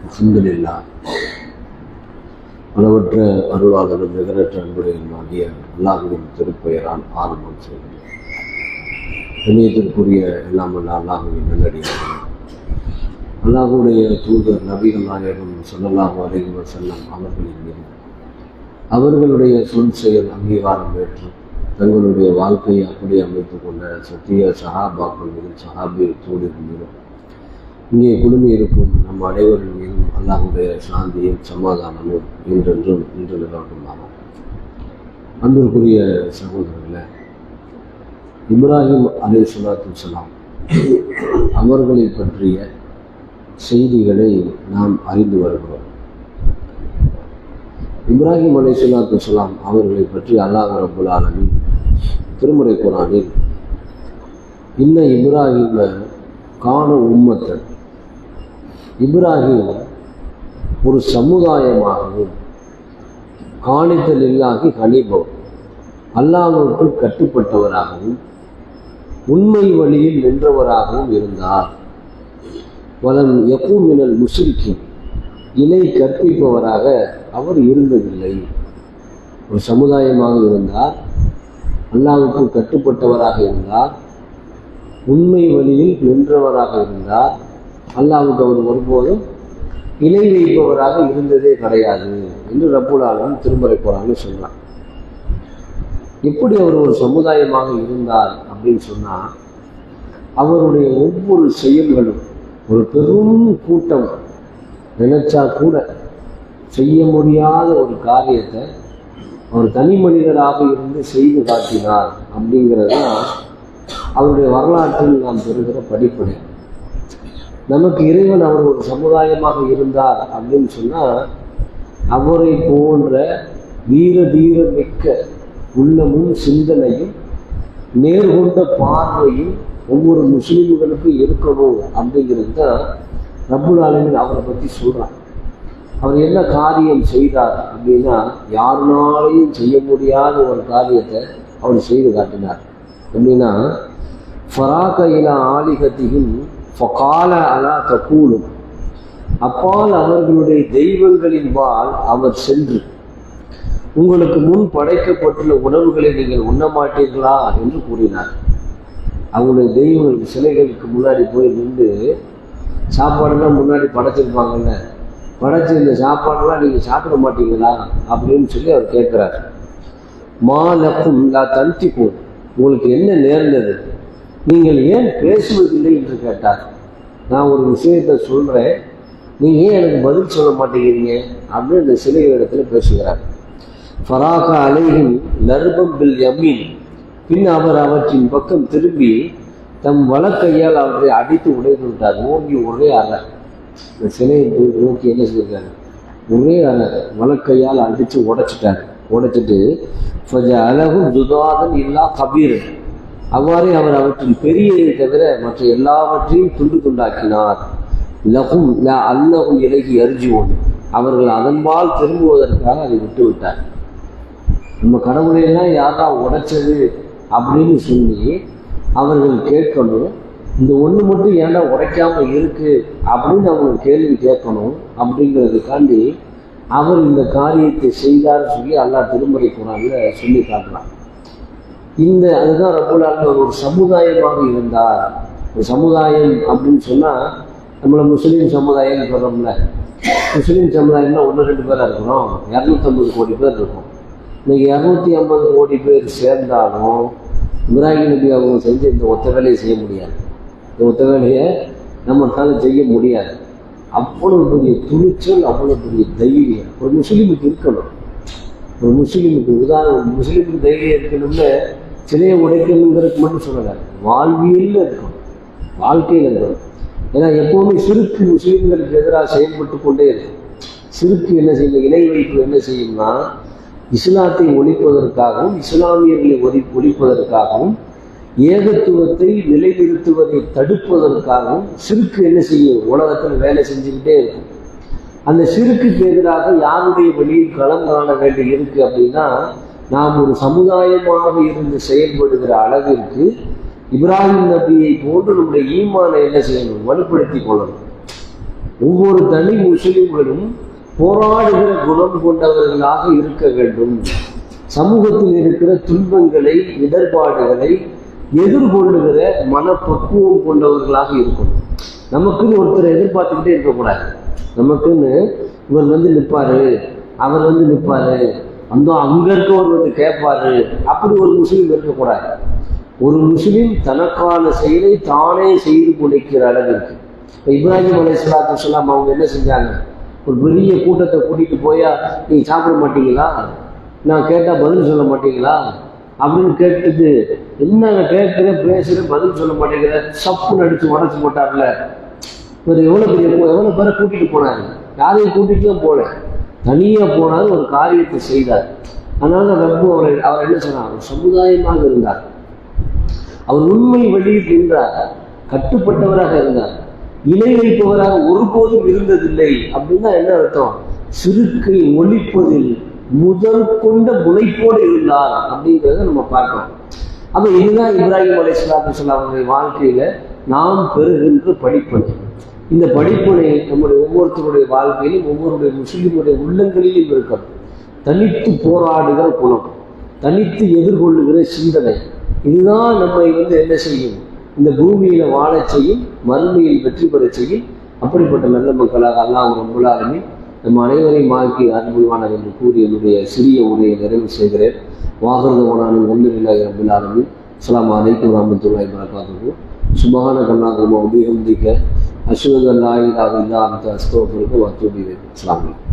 அல்ஹம்துலில்லாஹ். அளவற்ற அருளாளரும் நிகரற்ற அன்புடையமாகிய அல்லாஹ்வின் திருப்பெயரால் ஆரம்பம் செய்கிறேன். இணையத்திற்குரிய எல்லாம் அல்ல அல்லாஹ்வின் நல்லடியார்கள், அல்லாஹ்வுடைய தூதர் நபிகள் நாயகம் ஸல்லல்லாஹு அலைஹி வஸல்லம் அவர்களின் மீது அவர்களுடைய சொல் செயல் அங்கீகாரம் பெற்று தங்களுடைய வாழ்க்கையை அப்படி அமைத்துக் கொண்ட சத்திய சஹாபாக்கள் மீதும் சஹாபி தோழிகள் மீதும் இங்கே குழுமி இருக்கும் நம் அனைவரின் மீதும் அல்லாஹ்வுடைய சாந்தியும் சமாதானமும் என்றென்றும் இன்று நிலவட்டுள்ளாகும். அன்பிற்குரிய சகோதரர்களே, இப்ராஹிம் அலைஹிஸ்ஸலாத்து வஸ்ஸலாம் அவர்களை பற்றிய செய்திகளை நாம் அறிந்து வருகிறோம். இப்ராஹிம் அலைஹிஸ்ஸலாத்து வஸ்ஸலாம் அவர்களை பற்றி அல்லாஹ் ரப்புல் ஆலமீன் திருமறை குர்ஆனில் இன்ன இப்ராஹிம கான உம்மத்தன், இப்ராஹிம் ஒரு சமுதாயமாகவும் காணித்தல் இல்லாகி ஹனீபம் அல்லாஹ்வுக்கு கட்டுப்பட்டவராகவும் உண்மை வழியில் நின்றவராகவும் இருந்தார். வலம் யகூன் மினல் முஷ்ரிக்கீன், இணை கற்பிப்பவராக அவர் இருந்ததில்லை. ஒரு சமுதாயமாக இருந்தார், அல்லாஹ்வுக்கு கட்டுப்பட்டவராக இருந்தார், உண்மை வழியில் நின்றவராக இருந்தார். அல்லாஹ்வுக்கு அவர் ஒருபோதும் இணை வைப்பவராக இருந்ததே கிடையாது என்று ரப்புல் ஆலமீன் திருமறை குர்ஆனில் சொல்றார். எப்படி அவர் ஒரு சமுதாயமாக இருந்தார் அப்படின்னு சொன்னா, அவருடைய ஒவ்வொரு செயல்களும் ஒரு பெரும் கூட்டம் நினைச்சா கூட செய்ய முடியாத ஒரு காரியத்தை அவர் தனி மனிதராக இருந்து செய்து காட்டினார் அப்படிங்கிறது தான் அவருடைய வரலாற்றில் நாம் பெறுகிற படிப்படை. நமக்கு இறைவன் அவர் ஒரு சமுதாயமாக இருந்தார் அப்படின்னு சொன்னால், அவரை போன்ற வீர தீர மிக்க உள்ளமும் சிந்தனையும் நேர்கொண்ட பார்வையும் ஒவ்வொரு முஸ்லீம்களுக்கும் இருக்கணும் அப்படிங்கிறது தான் ரப்புல் ஆலமீன் அவரை பற்றி சொல்கிறார். அவர் என்ன காரியம் செய்தார் அப்படின்னா, யாருனாலையும் செய்ய முடியாத ஒரு காரியத்தை அவர் செய்து காட்டினார். எப்படின்னா, ஃபராக இலா ஆலிகத்தின் ஃபகால அலா தகூலும், அப்பால் அவர்களுடைய தெய்வங்களின் பால் அவர் சென்று உங்களுக்கு முன் படைக்கப்பட்டுள்ள உணவுகளை நீங்கள் உண்ண மாட்டீர்களா என்று கூறினார். அவங்களுடைய தெய்வங்களுக்கு சிலைகளுக்கு முன்னாடி போய் நின்று சாப்பாடுலாம் முன்னாடி படைச்சிருப்பாங்கல்ல, படைச்ச இந்த சாப்பாடெல்லாம் நீங்கள் சாப்பிட மாட்டீங்களா அப்படின்னு சொல்லி அவர் கேட்குறார். மாலக்கும் லா தன்திக்கும், உங்களுக்கு என்ன நேர்ந்தது, நீங்கள் ஏன் பேசுவதில்லை என்று கேட்டார். நான் ஒரு விஷயத்தை சொல்கிறேன், நீங்கள் ஏன் எனக்கு பதில் சொல்ல மாட்டேங்கிறீங்க அப்படின்னு இந்த சிலைகளிடத்துல பேசுகிறார். ஃபராக அலைஹிம் லர்பம் பில் யமீன், பின் அவர் அவற்றின் பக்கம் திரும்பி தம் வலக்கையால் அவரை அடித்து உடைத்து விட்டார். ஓங்கி ஒரே அறை, இந்த சிலையை நோக்கி என்ன செய்யிருக்காரு, ஒரே அறை வலக்கையால் அடித்து உடைச்சிட்டார். உடைச்சிட்டு அழகும் துதாதன் இல்லா கபீரன், அவ்வாறே அவர் அவற்றின் பெரியதை தவிர மற்ற எல்லாவற்றையும் துண்டு துண்டாக்கினார். லகும் லா அல்லகும் இலகி அர்ஜுவோன், அவர்கள் அதன்பால் திரும்புவதற்காக அதை விட்டு விட்டார். நம்ம கடவுளையெல்லாம் யாரா உடைச்சது அப்படின்னு சொல்லி அவர்கள் கேட்கணும். இந்த ஒன்று மட்டும் ஏன்டா உடைக்காம இருக்கு அப்படின்னு அவங்க கேள்வி கேட்கணும். அப்படிங்கிறதுக்காண்டி அவர் இந்த காரியத்தை செய்தார் சொல்லி அல்லாஹ் திருமறை குர்ஆனில் சொல்லி காட்டுறான். அதுதான் ரப்புல் ஆலமீன் ஒரு சமுதாயமாக இருந்தார். ஒரு சமுதாயம் அப்படின்னு சொன்னால், நம்மளை முஸ்லீம் சமுதாயம்னு சொல்கிறோம்ல, முஸ்லீம் சமுதாயம்னா 1-2 பேராக இருக்கிறோம், 250 கோடி பேர் இருக்கும். இன்னைக்கு 250 கோடி பேர் சேர்ந்தாலும் இப்ராஹிம் நபி அவங்க செஞ்சு இந்த ஒத்த வேலையை செய்ய முடியாது. இந்த ஒத்த வேலையை நம்மளால செய்ய முடியாது. அவ்வளவு பெரிய துணிச்சல், அவ்வளவு பெரிய தைரியம் ஒரு முஸ்லீமுக்கு இருக்கணும். ஒரு முஸ்லீமுக்கு முஸ்லீமுக்கு தைரியம் இருக்கணும்னு சிலையை உடைக்கணுங்கிறதுக்கு மட்டும் சொல்லலை, வாழ்வியலில் இருக்கணும், வாழ்க்கையில் இருக்கணும். ஏன்னா எப்போவுமே சிறுக்கு முஸ்லீம்களுக்கு எதிராக செயல்பட்டு கொண்டே இருக்கும். சிறுக்கு என்ன செய்யும், இணை வைப்பு என்ன செய்யும்னா, இஸ்லாத்தை ஒழிப்பதற்காகவும் இஸ்லாமியர்களை ஒழிப்பதற்காகவும் ஏகத்துவத்தை நிலைநிறுத்துவதை தடுப்பதற்காகவும் சிறுக்கு என்ன செய்யும், உலகத்தில் வேலை செஞ்சுக்கிட்டே இருக்கும். அந்த சிறுக்குக்கு எதிராக யாருடைய வழியில் களம் காண வேண்டி இருக்கு அப்படின்னா, நாம் ஒரு சமுதாயமாக இருந்து செயல்படுகிற அளவிற்கு இப்ராஹிம் நபியை போன்று நம்முடைய ஈமானை என்ன செய்யணும், வலுப்படுத்தி கொள்ளணும். ஒவ்வொரு தனி முஸ்லிம்களும் போராடுகிற குணம் கொண்டவர்களாக இருக்க வேண்டும். சமூகத்தில் இருக்கிற துன்பங்களை, இடர்பாடுகளை எதிர்கொள்ளுகிற மனப்பக்குவம் கொண்டவர்களாக இருக்கணும். நமக்குன்னு ஒருத்தரை எதிர்பார்த்துக்கிட்டே இருக்கக்கூடாது. நமக்குன்னு இவர் நிற்பாரு, அவர் நிற்பாரு, அங்க இருக்கவர் கேட்பாரு, அப்படி ஒரு முஸ்லீம் இருக்கக்கூடாது. ஒரு முஸ்லீம் தனக்கான செயலை தானே செய்து கொடுக்கிற அளவிற்கு. இப்போ இப்ராஹிம் அலைஹிஸ்ஸலாத்து வஸ்ஸலாம் அவங்க என்ன செஞ்சாங்க? ஒரு பெரிய கூட்டத்தை கூட்டிட்டு போயா, நீங்க சாப்பிட மாட்டீங்களா, நான் கேட்டா பதில் சொல்ல மாட்டீங்களா அப்படின்னு கேட்டுட்டு, என்னங்க கேட்குற பேசுற பதில் சொல்ல மாட்டேங்கிற, சப்புன்னு அடிச்சு உடச்சு போட்டார்ல. இவர் எவ்வளவு பேரை கூட்டிட்டு போனாரு? யாரையும் கூட்டிட்டு தான் போல, தனியா போனாரு, ஒரு காரியத்தை செய்தார். அதனால ரப்பு அவர் என்ன சொன்னார்? சமுதாயமாக இருந்தார், அவர் உண்மை வழியில் நின்றார், கட்டுப்பட்டவராக இருந்தார், இணை வைப்பவராக ஒருபோதும் இருந்ததில்லை. அப்படின்னா என்ன அர்த்தம்? சிறுக்கை ஒழிப்பதில் முதல் கொண்ட முனைப்போடு இருந்தார் அப்படிங்கிறத நம்ம பார்க்கிறோம். அப்ப இதுதான் இப்ராஹிம் அலைஹிஸ்ஸலாத்து வஸ்ஸலாம் அவருடைய வாழ்க்கையில நாம் பெறுகின்ற படிப்பனை. இந்த படிப்பனை நம்முடைய ஒவ்வொருத்தருடைய வாழ்க்கையிலும், ஒவ்வொருடைய முஸ்லிமுடைய உள்ளங்களிலும் இருக்கிறது. தனித்து போராடுகிற குணம், தனித்து எதிர்கொள்ளுகிற சிந்தனை, இதுதான் நம்மை என்ன செய்யும்? இந்த பூமியில வாழ செய்யும், மறுமையில் வெற்றி பெற செய்யும். அப்படிப்பட்ட நல்ல மக்களாக அல்லாஹ் ரப்பல் ஆலமீன் நம் அனைவரையும் ஆக்கி அருள்வானார் என்று கூறி என்னுடைய சிறிய உரையை நிறைவு செய்கிறேன். வாகர்தவனான அல்ஹம்துலில்லாஹி ரப்பில் ஆலமீன். அஸ்ஸலாமு அலைக்கும் வரஹ்மத்துல்லாஹி வபரகாத்துஹு. சுப்ஹானக அல்லாஹும்ம வபிஹம்திக அஷ்ஹது அல்லா இலாஹா இல்லா அன்த அஸ்தக்ஃபிருக வ அத்தூபு இலைக். அஸ்ஸலாமு அலைக்கும்.